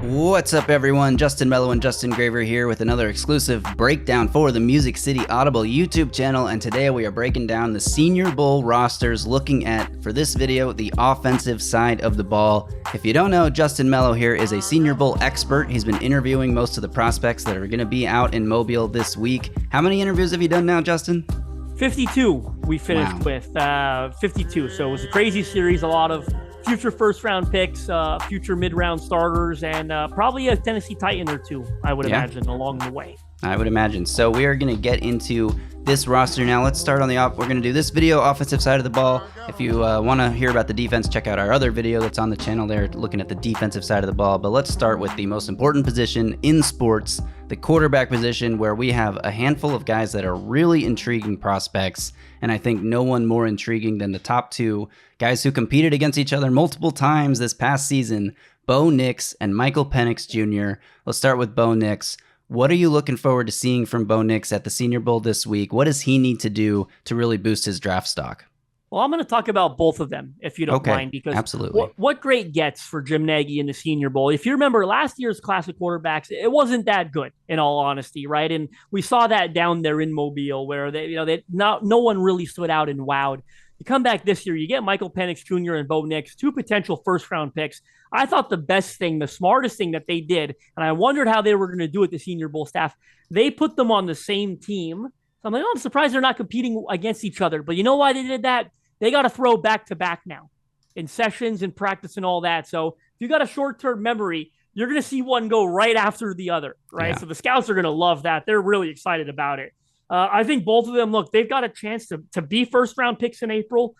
What's up, everyone? Melo and Justin Graver here with another exclusive breakdown for the Music City Audible YouTube channel, and today we are breaking down the Senior Bowl rosters, looking at, for this video, the offensive side of the ball. If you don't know, Justin Melo here is a Senior Bowl expert. He's been interviewing most of the prospects that are going to be out in Mobile this week. How many interviews have you done now, Justin? 52 we finished with, 52. So it was a crazy series, a lot of future first-round picks, future mid-round starters, and probably a Tennessee Titan or two, I would imagine, along the way. I would imagine. So we are going to get into this roster now. Let's start on the we're going to do this video, offensive side of the ball. If you want to hear about the defense, check out our other video that's on the channel there, looking at the defensive side of the ball. But let's start with the most important position in sports, the quarterback position, where we have a handful of guys that are really intriguing prospects. And I think no one more intriguing than the top two guys who competed against each other multiple times this past season, Bo Nix and Michael Penix Jr. Let's start with Bo Nix. What are you looking forward to seeing from Bo Nix at the Senior Bowl this week? What does he need to do to really boost his draft stock? Well, I'm going to talk about both of them, if you don't mind, because absolutely. What great gets for Jim Nagy in the Senior Bowl. If you remember last year's class of quarterbacks, it wasn't that good, in all honesty, right? And we saw that down there in Mobile, where no one really stood out and wowed. You come back this year, you get Michael Penix Jr. and Bo Nix, two potential first-round picks. I thought the best thing, the smartest thing that they did, and I wondered how they were going to do it, the Senior Bowl staff, they put them on the same team. So I'm like, I'm surprised they're not competing against each other. But you know why they did that? They got to throw back-to-back now in sessions and practice and all that. So if you got a short-term memory, you're going to see one go right after the other, right? Yeah. So the scouts are going to love that. They're really excited about it. I think both of them, look, they've got a chance to be first-round picks in April.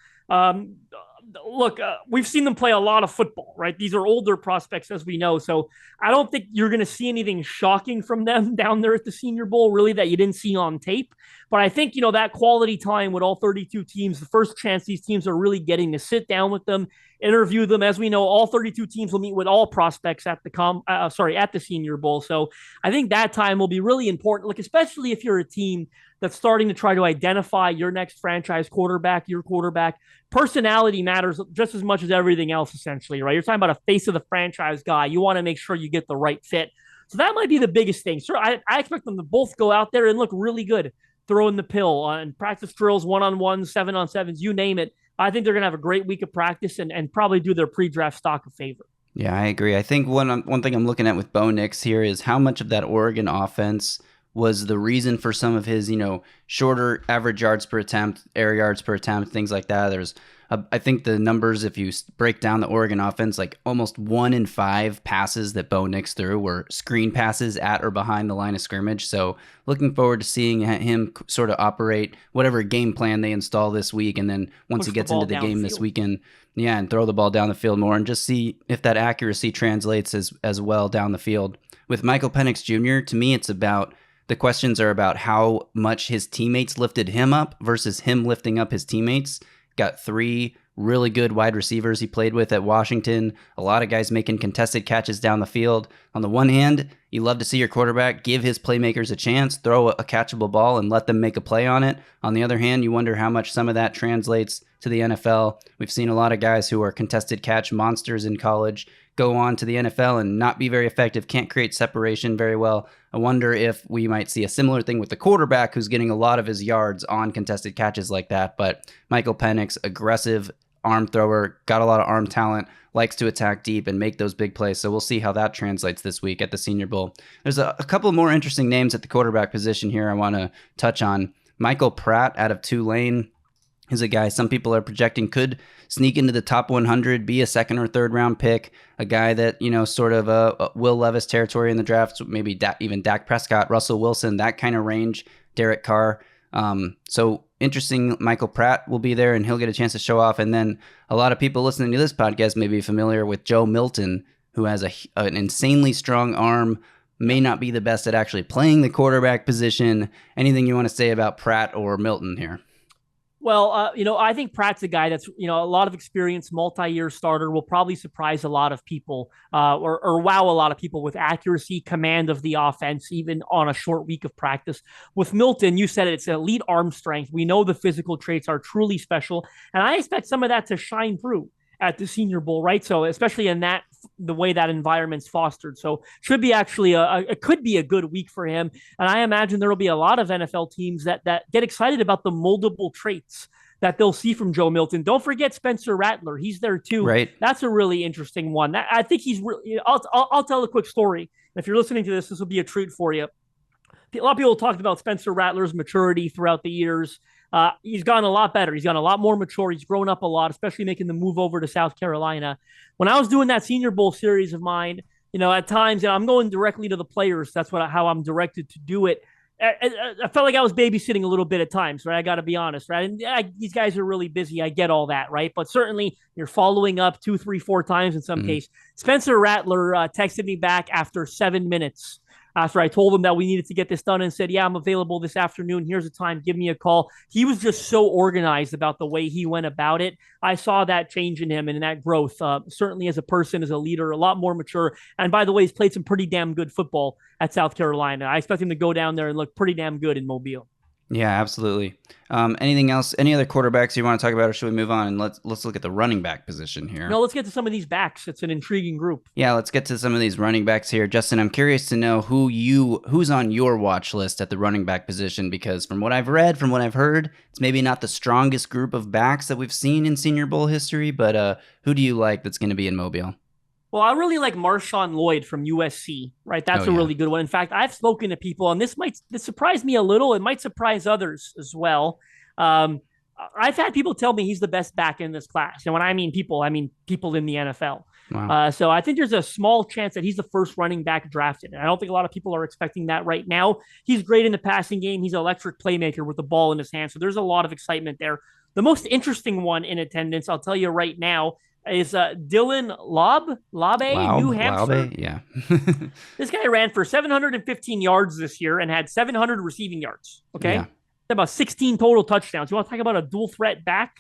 We've seen them play a lot of football, right? These are older prospects, as we know. So I don't think you're going to see anything shocking from them down there at the Senior Bowl, really, that you didn't see on tape. But I think, that quality time with all 32 teams, the first chance these teams are really getting to sit down with them, interview them. As we know, all 32 teams will meet with all prospects at the Senior Bowl. So I think that time will be really important, especially if you're a team that's starting to try to identify your next franchise quarterback, your quarterback. Personality matters just as much as everything else, essentially, right? You're talking about a face of the franchise guy. You want to make sure you get the right fit. So that might be the biggest thing. So I expect them to both go out there and look really good, throwing the pill on practice drills, one-on-ones, 7-on-7s, you name it. I think they're going to have a great week of practice and probably do their pre-draft stock a favor. Yeah, I agree. I think one thing I'm looking at with Bo Nix here is how much of that Oregon offense was the reason for some of his, shorter average yards per attempt, air yards per attempt, things like that. There's, I think the numbers, if you break down the Oregon offense, like almost 1 in 5 passes that Bo Nix threw were screen passes at or behind the line of scrimmage. So looking forward to seeing him sort of operate whatever game plan they install this week. And then once he gets into the game this weekend, and throw the ball down the field more and just see if that accuracy translates as well down the field. With Michael Penix Jr., to me, it's about the questions are about how much his teammates lifted him up versus him lifting up his teammates. Got 3 really good wide receivers he played with at Washington. A lot of guys making contested catches down the field. On the one hand, you love to see your quarterback give his playmakers a chance, throw a catchable ball and let them make a play on it. On the other hand, you wonder how much some of that translates to the NFL. We've seen a lot of guys who are contested catch monsters in college go on to the NFL and not be very effective, can't create separation very well. I wonder if we might see a similar thing with the quarterback who's getting a lot of his yards on contested catches like that. But Michael Penix, aggressive arm thrower, got a lot of arm talent, likes to attack deep and make those big plays. So we'll see how that translates this week at the Senior Bowl. There's a couple more interesting names at the quarterback position here I want to touch on. Michael Pratt out of Tulane is a guy some people are projecting could sneak into the top 100, be a second or third round pick, a guy that, sort of a Will Levis territory in the draft, maybe even Dak Prescott, Russell Wilson, that kind of range, Derek Carr. So interesting, Michael Pratt will be there and he'll get a chance to show off. And then a lot of people listening to this podcast may be familiar with Joe Milton, who has an insanely strong arm, may not be the best at actually playing the quarterback position. Anything you want to say about Pratt or Milton here? Well, I think Pratt's a guy that's, a lot of experience, multi-year starter, will probably surprise a lot of people or wow a lot of people with accuracy, command of the offense, even on a short week of practice. With Milton, you said it's elite arm strength. We know the physical traits are truly special, and I expect some of that to shine through. at the Senior Bowl, right? So especially in that the way that environment's fostered. So should be actually it could be a good week for him. And I imagine there will be a lot of NFL teams that get excited about the moldable traits that they'll see from Joe Milton. Don't forget Spencer Rattler. He's there too. Right. That's a really interesting one. I think he's really, I'll tell a quick story. If you're listening to this, this will be a treat for you. A lot of people talked about Spencer Rattler's maturity throughout the years. He's gotten a lot better. He's gotten a lot more mature. He's grown up a lot, especially making the move over to South Carolina. When I was doing that Senior Bowl series of mine, at times, I'm going directly to the players. That's how I'm directed to do it. I felt like I was babysitting a little bit at times, right? I got to be honest, right? And these guys are really busy. I get all that, right? But certainly you're following up 2, 3, 4 times in some case. Spencer Rattler texted me back after 7 minutes after I told him that we needed to get this done and said, yeah, I'm available this afternoon. Here's the time. Give me a call. He was just so organized about the way he went about it. I saw that change in him and in that growth, certainly as a person, as a leader, a lot more mature. And by the way, he's played some pretty damn good football at South Carolina. I expect him to go down there and look pretty damn good in Mobile. Yeah, absolutely. Anything else? Any other quarterbacks you want to talk about, or should we move on and let's look at the running back position here? No, let's get to some of these backs. It's an intriguing group. Yeah, let's get to some of these running backs here. Justin, I'm curious to know who's on your watch list at the running back position, because from what I've read, from what I've heard, it's maybe not the strongest group of backs that we've seen in Senior Bowl history, but who do you like that's going to be in Mobile? Well, I really like Marshawn Lloyd from USC, right? That's a really good one. In fact, I've spoken to people, and this surprise me a little. It might surprise others as well. I've had people tell me he's the best back in this class. And when I mean people in the NFL. Wow. So I think there's a small chance that he's the first running back drafted. And I don't think a lot of people are expecting that right now. He's great in the passing game. He's an electric playmaker with the ball in his hand. So there's a lot of excitement there. The most interesting one in attendance, I'll tell you right now, is Dylan Labe, New Hampshire. Yeah. This guy ran for 715 yards this year and had 700 receiving yards. Okay. Yeah. About 16 total touchdowns. You want to talk about a dual threat back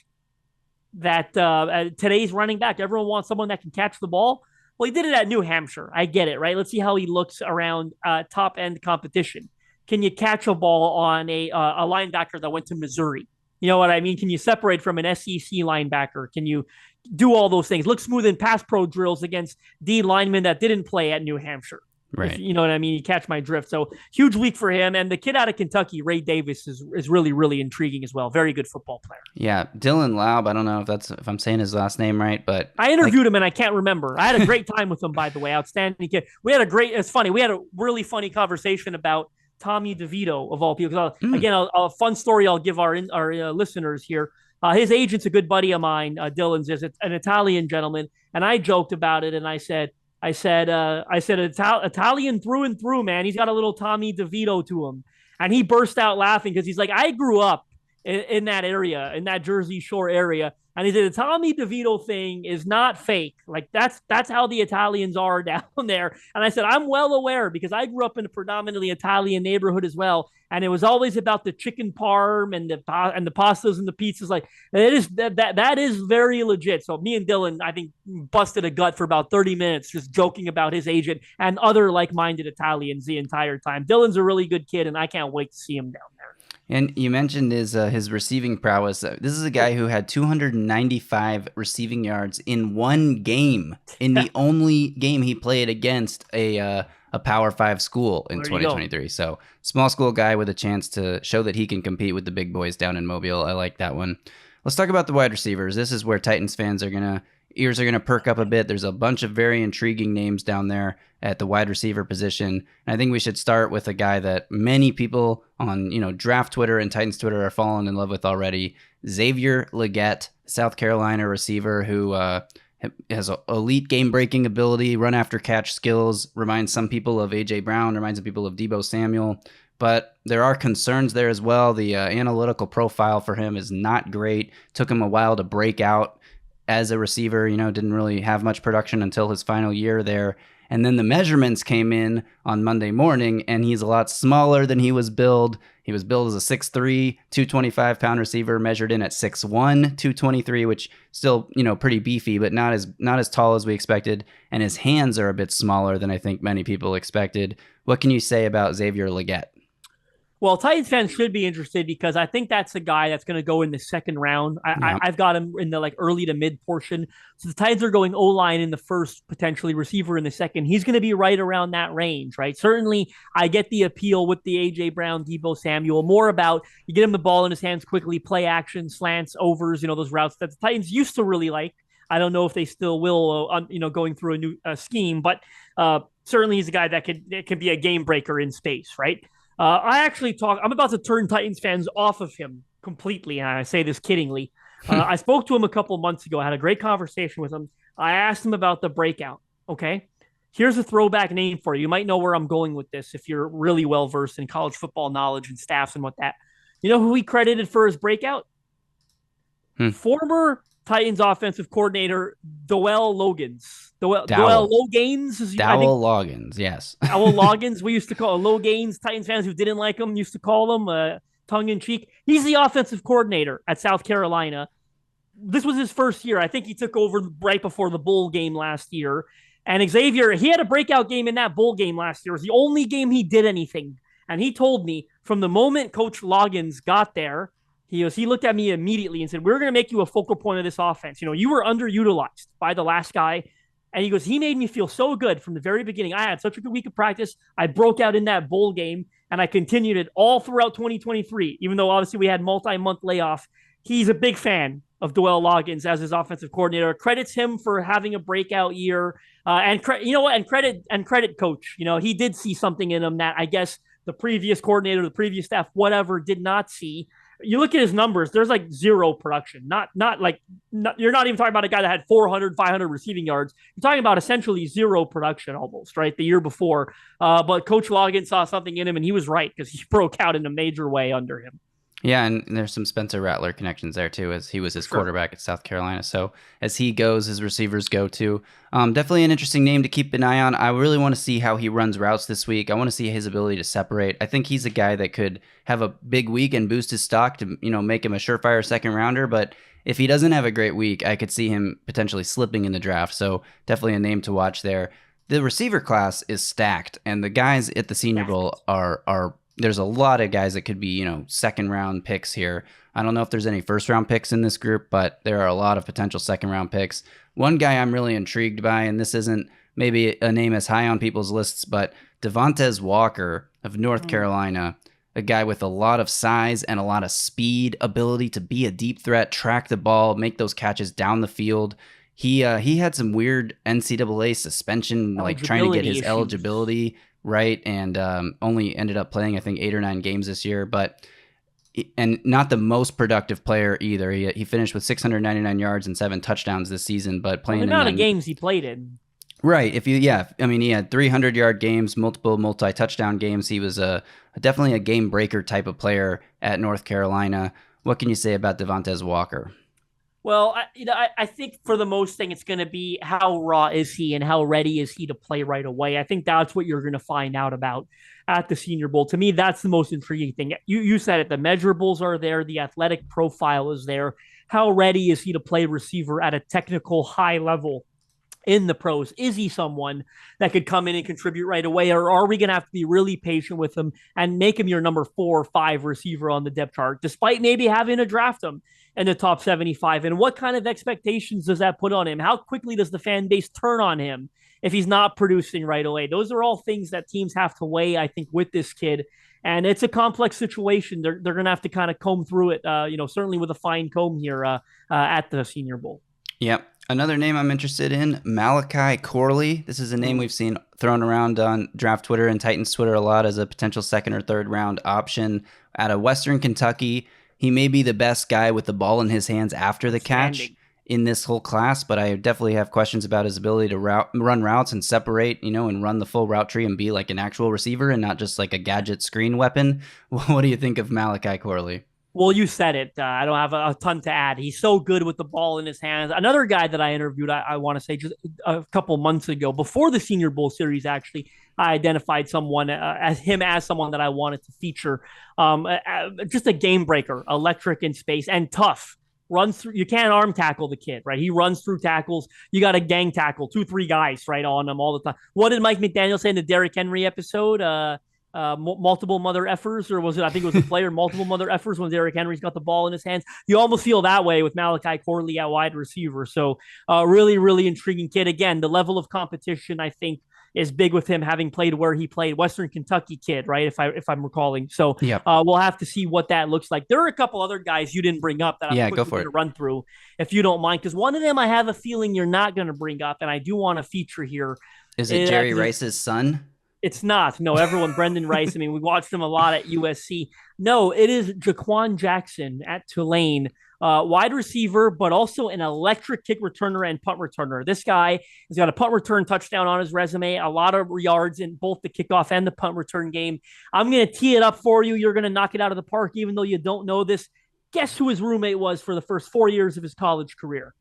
that today's running back, everyone wants someone that can catch the ball. Well, he did it at New Hampshire. I get it, right? Let's see how he looks around top end competition. Can you catch a ball on a linebacker that went to Missouri? You know what I mean? Can you separate from an SEC linebacker? Can you do all those things? Look smooth in pass pro drills against D linemen that didn't play at New Hampshire. Right. You know what I mean? You catch my drift. So huge week for him. And the kid out of Kentucky, Ray Davis, is really, really intriguing as well. Very good football player. Yeah. Dylan Laub. I don't know if I'm saying his last name right, but I interviewed him and I can't remember. I had a great time with him, by the way. Outstanding kid. It's funny. We had a really funny conversation about Tommy DeVito, of all people. Again, a fun story I'll give our listeners here. His agent's a good buddy of mine. Dylan's is an Italian gentleman. And I joked about it. And I said, Italian through and through, man. He's got a little Tommy DeVito to him. And he burst out laughing because he's like, I grew up in that area, in that Jersey Shore area. And he said, the Tommy DeVito thing is not fake. Like, that's how the Italians are down there. And I said, I'm well aware because I grew up in a predominantly Italian neighborhood as well. And it was always about the chicken parm and the pastas and the pizzas. Like, that is very legit. So me and Dylan, I think, busted a gut for about 30 minutes just joking about his agent and other like-minded Italians the entire time. Dylan's a really good kid, and I can't wait to see him down there. And you mentioned his receiving prowess. This is a guy who had 295 receiving yards in one game, in the only game he played against a Power 5 school in 2023. So small school guy with a chance to show that he can compete with the big boys down in Mobile. I like that one. Let's talk about the wide receivers. This is where Titans fans ears are gonna perk up a bit. There's a bunch of very intriguing names down there at the wide receiver position. And I think we should start with a guy that many people on draft Twitter and Titans Twitter are falling in love with already. Xavier Legette, South Carolina receiver who has elite game-breaking ability, run-after-catch skills, reminds some people of A.J. Brown, reminds some people of Deebo Samuel. But there are concerns there as well. The analytical profile for him is not great. Took him a while to break out as a receiver, didn't really have much production until his final year there. And then the measurements came in on Monday morning, and he's a lot smaller than he was billed. He was billed as a 6'3", 225-pound receiver, measured in at 6'1", 223, which still, pretty beefy, but not as tall as we expected. And his hands are a bit smaller than I think many people expected. What can you say about Xavier Legette? Well, Titans fans should be interested because I think that's a guy that's going to go in the second round. Yeah. I've got him in the like early to mid portion. So the Titans are going O line in the first, potentially receiver in the second. He's going to be right around that range, right? Certainly, I get the appeal with the AJ Brown, Debo Samuel. More about you get him the ball in his hands quickly, play action, slants, overs. Those routes that the Titans used to really like. I don't know if they still will, going through a new scheme, but certainly he's a guy that could be a game breaker in space, right? I'm about to turn Titans fans off of him completely. And I say this kiddingly. I spoke to him a couple months ago. I had a great conversation with him. I asked him about the breakout. Okay. Here's a throwback name for you. You might know where I'm going with this if you're really well versed in college football knowledge and staffs and what that. You know who he credited for his breakout? Hmm. Former Titans offensive coordinator Doel Logans. Dowell. Logains. Dowell Loggins, yes. Dowell Loggins, we used to call Logains. Titans fans who didn't like him used to call him tongue in cheek. He's the offensive coordinator at South Carolina. This was his first year. I think he took over right before the bowl game last year. And Xavier, he had a breakout game in that bowl game last year. It was the only game he did anything. And he told me from the moment Coach Loggins got there, he looked at me immediately and said, "We're going to make you a focal point of this offense. You were underutilized by the last guy." And he goes, "He made me feel so good from the very beginning. I had such a good week of practice. I broke out in that bowl game, and I continued it all throughout 2023, even though obviously we had multi-month layoff." He's a big fan of Doel Loggins as his offensive coordinator. Credits him for having a breakout year. And credit coach. He did see something in him that I guess the previous coordinator, the previous staff, whatever, did not see. You look at his numbers, there's like zero production. You're not even talking about a guy that had 400, 500 receiving yards. You're talking about essentially zero production almost, right? The year before. But Coach Logan saw something in him, and he was right because he broke out in a major way under him. Yeah, and there's some Spencer Rattler connections there too, as he was his quarterback at South Carolina. So as he goes, his receivers go too. Definitely an interesting name to keep an eye on. I really want to see how he runs routes this week. I want to see his ability to separate. I think he's a guy that could have a big week and boost his stock to make him a surefire second rounder. But if he doesn't have a great week, I could see him potentially slipping in the draft. So definitely a name to watch there. The receiver class is stacked, and the guys at the Senior Bowl are there's a lot of guys that could be, second round picks here. I don't know if there's any first round picks in this group, but there are a lot of potential second round picks. One guy I'm really intrigued by, and this isn't maybe a name as high on people's lists, but Devontae Walker of North Carolina, a guy with a lot of size and a lot of speed, ability to be a deep threat, track the ball, make those catches down the field. He had some weird NCAA suspension, like trying to get his eligibility right, and only ended up playing, I think, 8 or 9 games this year, and not the most productive player either. He finished with 699 yards and 7 touchdowns this season, but playing the amount of games he played in. Right. He had 300-yard games, multiple multi-touchdown games. He was definitely a game breaker type of player at North Carolina. What can you say about Devontae Walker? Well, I think for the most thing, it's going to be how raw is he and how ready is he to play right away. I think that's what you're going to find out about at the Senior Bowl. To me, that's the most intriguing thing. You said it. The measurables are there. The athletic profile is there. How ready is he to play receiver at a technical high level in the pros? Is he someone that could come in and contribute right away, or are we going to have to be really patient with him and make him your number 4 or 5 receiver on the depth chart, despite maybe having to draft him in the top 75? And what kind of expectations does that put on him? How quickly does the fan base turn on him if he's not producing right away? Those are all things that teams have to weigh, I think, with this kid. And it's a complex situation. They're going to have to kind of comb through it, certainly with a fine comb here at the Senior Bowl. Yep. Another name I'm interested in, Malachi Corley. This is a name we've seen thrown around on Draft Twitter and Titans Twitter a lot as a potential second or third round option out of Western Kentucky. He may be the best guy with the ball in his hands after the catch in this whole class, but I definitely have questions about his ability to run routes and separate, and run the full route tree and be like an actual receiver and not just like a gadget screen weapon. What do you think of Malachi Corley? Well, you said it. I don't have a ton to add. He's so good with the ball in his hands. Another guy that I interviewed, I want to say just a couple months ago, before the Senior Bowl series, actually, I identified someone as someone that I wanted to feature. Just a game breaker, electric in space and tough. Runs through. You can't arm tackle the kid, right? He runs through tackles. You got to gang tackle 2-3 guys right on him all the time. What did Mike McDaniel say in the Derrick Henry episode? multiple mother effers, or was it? I think it was a player multiple mother effers when Derrick Henry's got the ball in his hands. You almost feel that way with Malachi Corley at wide receiver. So, really, really intriguing kid. Again, the level of competition I think is big with him having played where he played, Western Kentucky kid, right? If I'm recalling. So, Yep. we'll have to see what that looks like. There are a couple other guys you didn't bring up that I'm Yeah, go quickly for going it. to run through, if you don't mind, because one of them I have a feeling you're not going to bring up, and I do want to feature here. Is it Jerry Because Rice's son? it's not. No, everyone, Brendan Rice. I mean, we watched him a lot at USC. No, it is Jaquan Jackson at Tulane, wide receiver, but also an electric kick returner and punt returner. This guy has got a punt return touchdown on his resume, a lot of yards in both the kickoff and the punt return game. I'm going to tee it up for you. You're going to knock it out of the park, even though you don't know this. Guess who his roommate was for the first 4 years of his college career?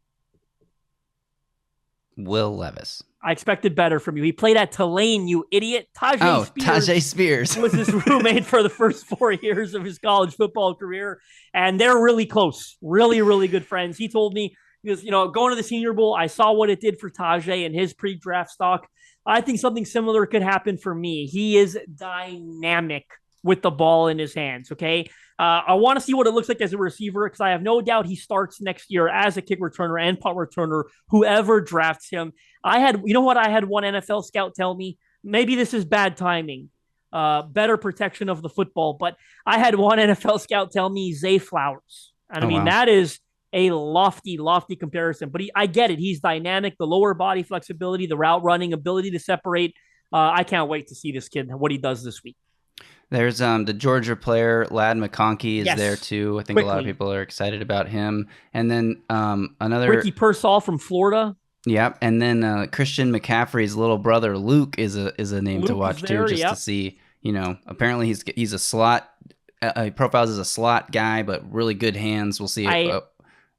Will Levis. I expected better from you. He played at Tulane, you idiot. Oh, Spears Tajay Spears. was his roommate for the first 4 years of his college football career. And they're really close, really, really good friends. He told me, because, going to the Senior Bowl, I saw what it did for Tajay and his pre-draft stock. I think something similar could happen for me. He is dynamic with the ball in his hands, okay? I want to see what it looks like as a receiver because I have no doubt he starts next year as a kick returner and punt returner, whoever drafts him. You know what? I had one NFL scout tell me, maybe this is bad timing, better protection of the football, but I had one NFL scout tell me Zay Flowers. And I Oh, mean, wow. that is a lofty, lofty comparison, but I get it. He's dynamic, the lower body flexibility, the route running, ability to separate. I can't wait to see this kid, what he does this week. There's the Georgia player, Lad McConkey, is there Yes, too. I think a lot of quickly. people are excited about him. And then another, Ricky Pearsall from Florida. yeah, and then Christian McCaffrey's little brother Luke is a name to Luke is watch too, there. just to Yep. see. Apparently he's a slot. He profiles as a slot guy, but really good hands. We'll see I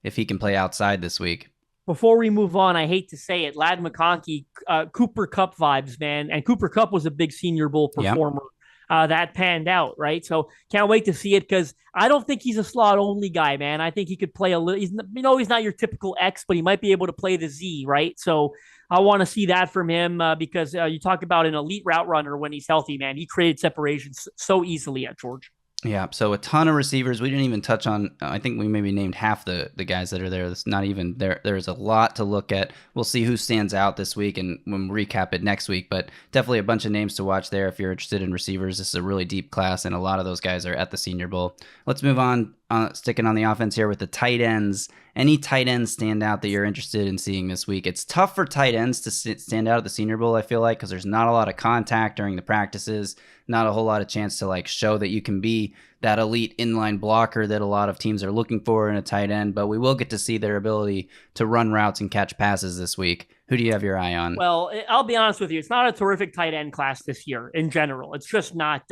if he can play outside this week. Before we move on, I hate to say it, Lad McConkey, Cooper Cup vibes, man. And Cooper Cup was a big Senior Bowl Yeah. performer. That panned out, right? So can't wait to see it because I don't think he's a slot only guy, man. I think he could play a little. He's not your typical X, but he might be able to play the Z, right? So I want to see that from him because you talk about an elite route runner when he's healthy, man. He created separations so easily at Georgia. Yeah, so a ton of receivers. We didn't even touch on. I think we maybe named half the guys that are there. That's not even there. There's a lot to look at. We'll see who stands out this week, and we'll recap it next week. But definitely a bunch of names to watch there if you're interested in receivers. This is a really deep class, and a lot of those guys are at the Senior Bowl. Let's move on. Sticking on the offense here with the tight ends. Any tight ends stand out that you're interested in seeing this week? It's tough for tight ends to stand out at the Senior Bowl, I feel like, because there's not a lot of contact during the practices, not a whole lot of chance to show that you can be that elite inline blocker that a lot of teams are looking for in a tight end. But we will get to see their ability to run routes and catch passes this week. Who do you have your eye on? Well, I'll be honest with you. It's not a terrific tight end class this year in general. It's just not.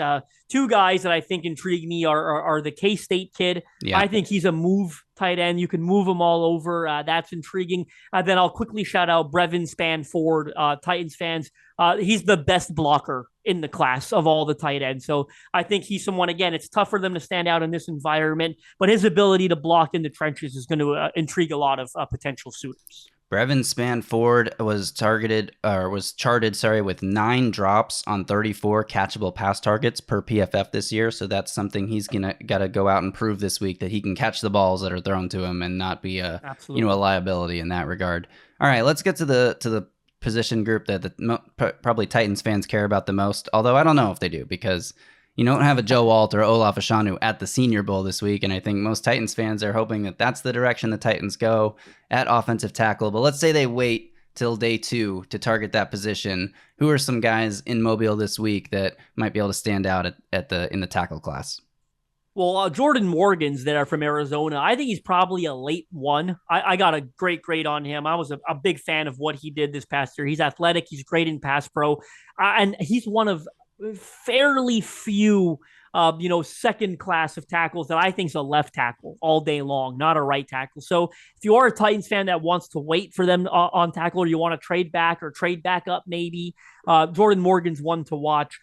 Two guys that I think intrigue me are the K-State kid. Yeah. I think he's a move tight end. You can move him all over. That's intriguing. Then I'll quickly shout out Brevin Spanford, Titans fans. He's the best blocker in the class of all the tight ends. So I think he's someone, again, it's tough for them to stand out in this environment, but his ability to block in the trenches is going to intrigue a lot of potential suitors. Brevin Spanford was charted with 9 drops on 34 catchable pass targets per PFF this year. So that's something he's got to go out and prove this week, that he can catch the balls that are thrown to him and not be a liability in that regard. All right, let's get to the position group that probably Titans fans care about the most. Although I don't know if they do, because you don't have a Joe Alt or Olaf Ashanu at the Senior Bowl this week, and I think most Titans fans are hoping that that's the direction the Titans go at offensive tackle. But let's say they wait till day 2 to target that position. Who are some guys in Mobile this week that might be able to stand out in the tackle class? Well, Jordan Morgan's there from Arizona. I think he's probably a late one. I got a great grade on him. I was a big fan of what he did this past year. He's athletic. He's great in pass pro. And he's one of fairly few second class of tackles that I think is a left tackle all day long, not a right tackle. So if you are a Titans fan that wants to wait for them on tackle, or you want to trade back or trade back up, maybe Jordan Morgan's one to watch.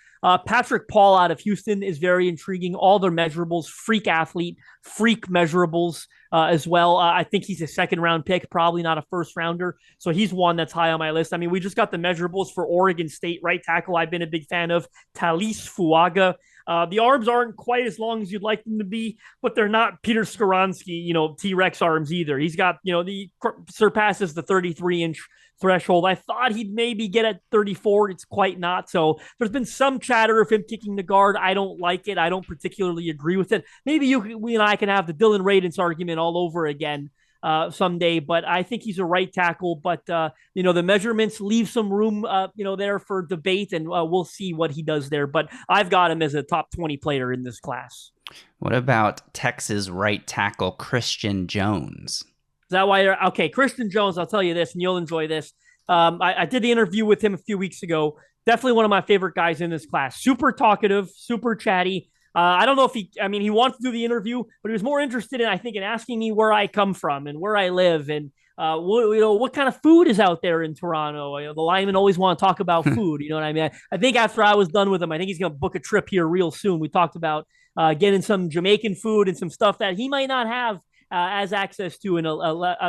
Patrick Paul out of Houston is very intriguing. All their measurables, freak athlete, freak measurables as well. I think he's a second round pick, probably not a first rounder. So he's one that's high on my list. I mean, we just got the measurables for Oregon State right tackle. I've been a big fan of Talis Fuaga. The arms aren't quite as long as you'd like them to be, but they're not Peter Skoronski, T-Rex arms either. He's got, the surpasses the 33-inch threshold. I thought he'd maybe get at 34. It's quite not. So there's been some chatter of him kicking the guard. I don't like it. I don't particularly agree with it. Maybe we and I can have the Dylan Radins argument all over again someday, but I think he's a right tackle. But the measurements leave some room, there for debate, and we'll see what he does there. But I've got him as a top 20 player in this class. What about Texas right tackle Christian Jones? Is that why you're okay? Christian Jones, I'll tell you this, and you'll enjoy this. I did the interview with him a few weeks ago. Definitely one of my favorite guys in this class. Super talkative, super chatty. I don't know if he wants to do the interview, but he was more interested in asking me where I come from and where I live and what kind of food is out there in Toronto. The linemen always want to talk about food. You know what I mean? I think after I was done with him, I think he's going to book a trip here real soon. We talked about getting some Jamaican food and some stuff that he might not have as access to in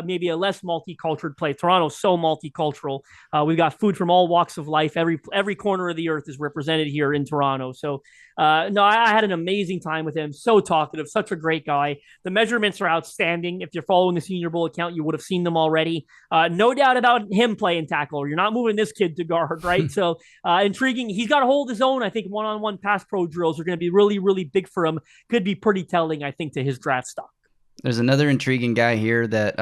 maybe a less multicultural place. Toronto's so multicultural. We've got food from all walks of life. Every corner of the earth is represented here in Toronto. So, no, I had an amazing time with him. So talkative, such a great guy. The measurements are outstanding. If you're following the Senior Bowl account, you would have seen them already. No doubt about him playing tackle. You're not moving this kid to guard, right? So intriguing. He's got to hold his own. I think one-on-one pass pro drills are going to be really, really big for him. Could be pretty telling, I think, to his draft stock. There's another intriguing guy here that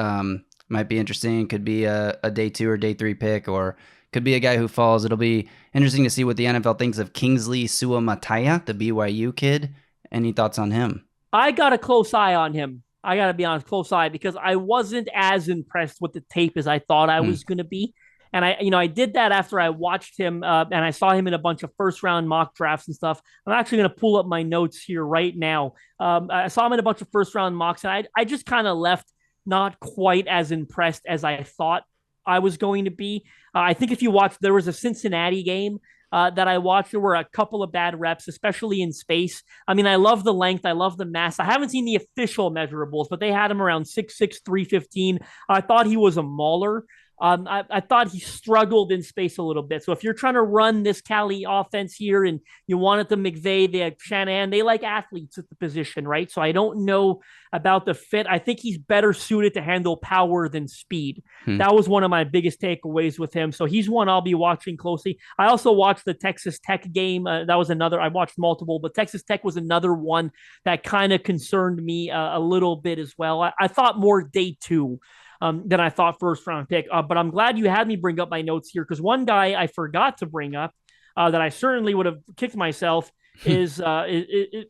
might be interesting. Could be a day 2 or day 3 pick, or could be a guy who falls. It'll be interesting to see what the NFL thinks of Kingsley Suamataya, the BYU kid. Any thoughts on him? I got a close eye on him. I got to be honest, close eye, because I wasn't as impressed with the tape as I thought I was going to be. And I did that after I watched him and I saw him in a bunch of first round mock drafts and stuff. I'm actually going to pull up my notes here right now. I saw him in a bunch of first round mocks, and I just kind of left not quite as impressed as I thought I was going to be. I think if you watch, there was a Cincinnati game that I watched. There were a couple of bad reps, especially in space. I mean, I love the length. I love the mass. I haven't seen the official measurables, but they had him around 6'6", 315. I thought he was a mauler. I thought he struggled in space a little bit. So if you're trying to run this Cali offense here and you want it to McVay, they have Shanahan, they like athletes at the position, right? So I don't know about the fit. I think he's better suited to handle power than speed. That was one of my biggest takeaways with him. So he's one I'll be watching closely. I also watched the Texas Tech game. That was another, I watched multiple, but Texas Tech was another one that kind of concerned me a little bit as well. I thought more day 2. Than I thought first round pick. But I'm glad you had me bring up my notes here, because one guy I forgot to bring up that I certainly would have kicked myself is Tyler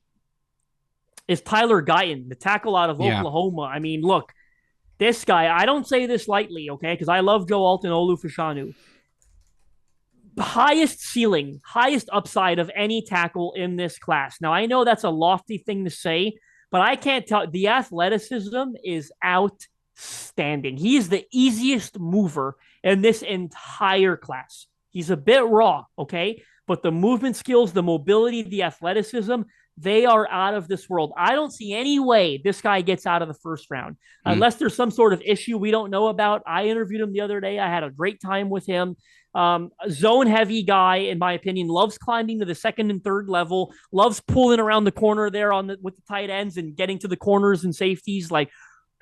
Guyton, the tackle out of Oklahoma. I mean, look, this guy, I don't say this lightly, okay, because I love Joe Alton Olufashanu. Highest ceiling, highest upside of any tackle in this class. Now, I know that's a lofty thing to say, but I can't tell. The athleticism is outstanding. He is the easiest mover in this entire class. He's a bit raw, okay? But the movement skills, the mobility, the athleticism, they are out of this world. I don't see any way this guy gets out of the first round unless there's some sort of issue we don't know about. I interviewed him the other day. I had a great time with him. Zone heavy guy, in my opinion, loves climbing to the second and third level, loves pulling around the corner there with the tight ends and getting to the corners and safeties. Like,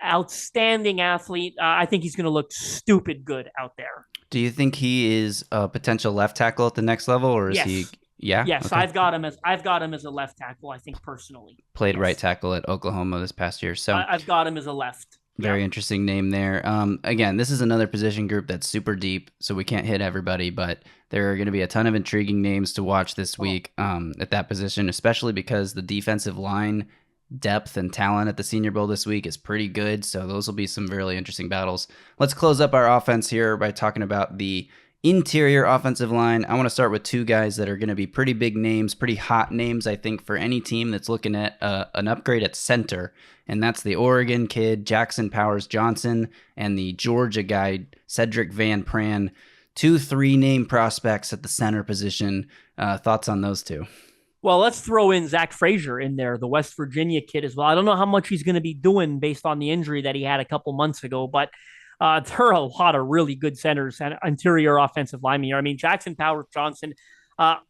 outstanding athlete. I think he's going to look stupid good out there. Do you think he is a potential left tackle at the next level, or is he? Yeah. Yes, okay. I've got him as a left tackle. I think personally. Played right tackle at Oklahoma this past year, so I've got him as a left. Very interesting name there. Again, this is another position group that's super deep, so we can't hit everybody, but there are going to be a ton of intriguing names to watch this week at that position, especially because the defensive line depth and talent at the Senior Bowl this week is pretty good, so those will be some really interesting battles. Let's close up our offense here by talking about the Interior offensive line, I want to start with two guys that are going to be pretty big names, pretty hot names, I think, for any team that's looking at an upgrade at center. And that's the Oregon kid, Jackson Powers Johnson, and the Georgia guy, Cedric Van Pran. 2 3-name prospects at the center position. Thoughts on those two? Well, let's throw in Zach Frazier in there, the West Virginia kid as well. I don't know how much he's going to be doing based on the injury that he had a couple months ago, but there are a lot of really good centers and interior offensive linemen here. I mean, Jackson Powers Johnson,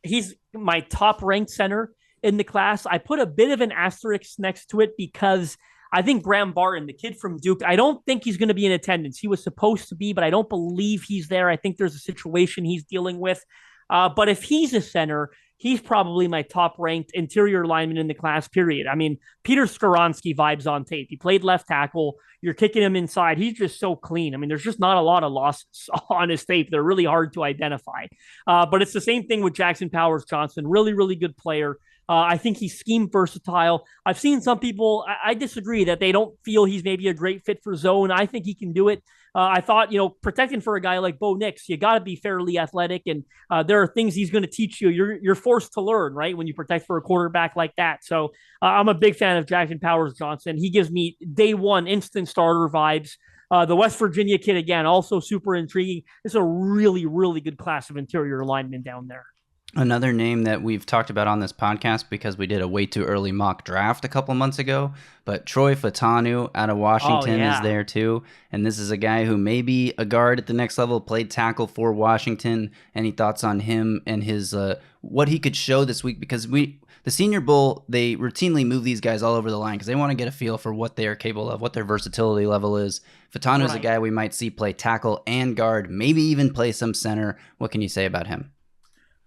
he's my top ranked center in the class. I put a bit of an asterisk next to it because I think Graham Barton, the kid from Duke, I don't think he's going to be in attendance. He was supposed to be, but I don't believe he's there. I think there's a situation he's dealing with. But if he's a center, he's probably my top ranked interior lineman in the class, period. I mean, Peter Skoronski vibes on tape. He played left tackle. You're kicking him inside. He's just so clean. I mean, there's just not a lot of losses on his tape. They're really hard to identify. But it's the same thing with Jackson Powers Johnson. Really, really good player. I think he's scheme versatile. I've seen some people, I disagree that they don't feel he's maybe a great fit for zone. I think he can do it. I thought, protecting for a guy like Bo Nix, you got to be fairly athletic, and there are things he's going to teach you. You're forced to learn, right, when you protect for a quarterback like that. So I'm a big fan of Jackson Powers Johnson. He gives me day one instant starter vibes. The West Virginia kid, again, also super intriguing. It's a really, really good class of interior linemen down there. Another name that we've talked about on this podcast because we did a way too early mock draft a couple months ago, but Troy Fatanu out of Washington is there too. And this is a guy who may be a guard at the next level, played tackle for Washington. Any thoughts on him and his what he could show this week? Because the Senior Bowl, they routinely move these guys all over the line because they want to get a feel for what they are capable of, what their versatility level is. Fatanu is a guy we might see play tackle and guard, maybe even play some center. What can you say about him?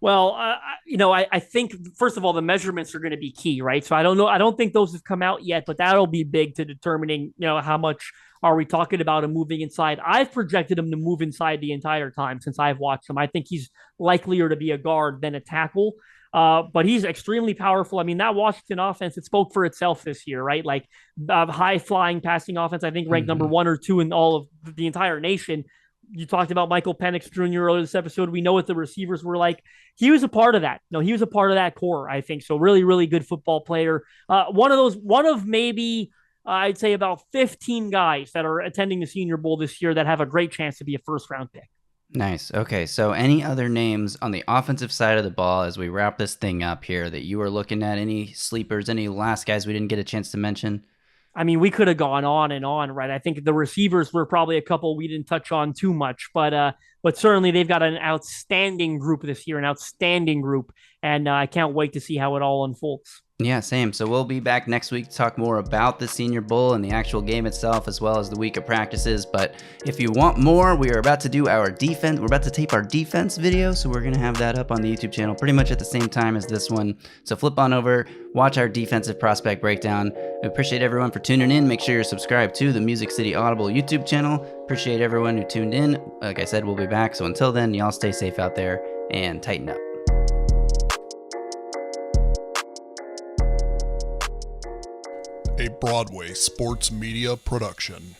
Well, I think, first of all, the measurements are going to be key, right? So I don't know. I don't think those have come out yet, but that'll be big to determining, how much are we talking about him moving inside. I've projected him to move inside the entire time since I've watched him. I think he's likelier to be a guard than a tackle. But he's extremely powerful. I mean, that Washington offense, it spoke for itself this year, right? Like high flying passing offense, I think ranked number 1 or 2 in all of the entire nation. You talked about Michael Penix Jr. earlier this episode. We know what the receivers were like. He was a part of that. No, he was a part of that core, I think. So really, really good football player. One of maybe, I'd say about 15 guys that are attending the Senior Bowl this year that have a great chance to be a first-round pick. Nice. Okay, so any other names on the offensive side of the ball as we wrap this thing up here that you are looking at? Any sleepers, any last guys we didn't get a chance to mention? I mean, we could have gone on and on, right? I think the receivers were probably a couple we didn't touch on too much, but certainly they've got an outstanding group this year, and I can't wait to see how it all unfolds. Yeah, same. So we'll be back next week to talk more about the Senior Bowl and the actual game itself, as well as the week of practices. But if you want more, we are about to do our defense. We're about to tape our defense video, so we're going to have that up on the YouTube channel pretty much at the same time as this one. So flip on over, watch our defensive prospect breakdown. We appreciate everyone for tuning in. Make sure you're subscribed to the Music City Audible YouTube channel. Appreciate everyone who tuned in. Like I said, we'll be back. So until then, y'all stay safe out there and tighten up. A Broadway sports media production.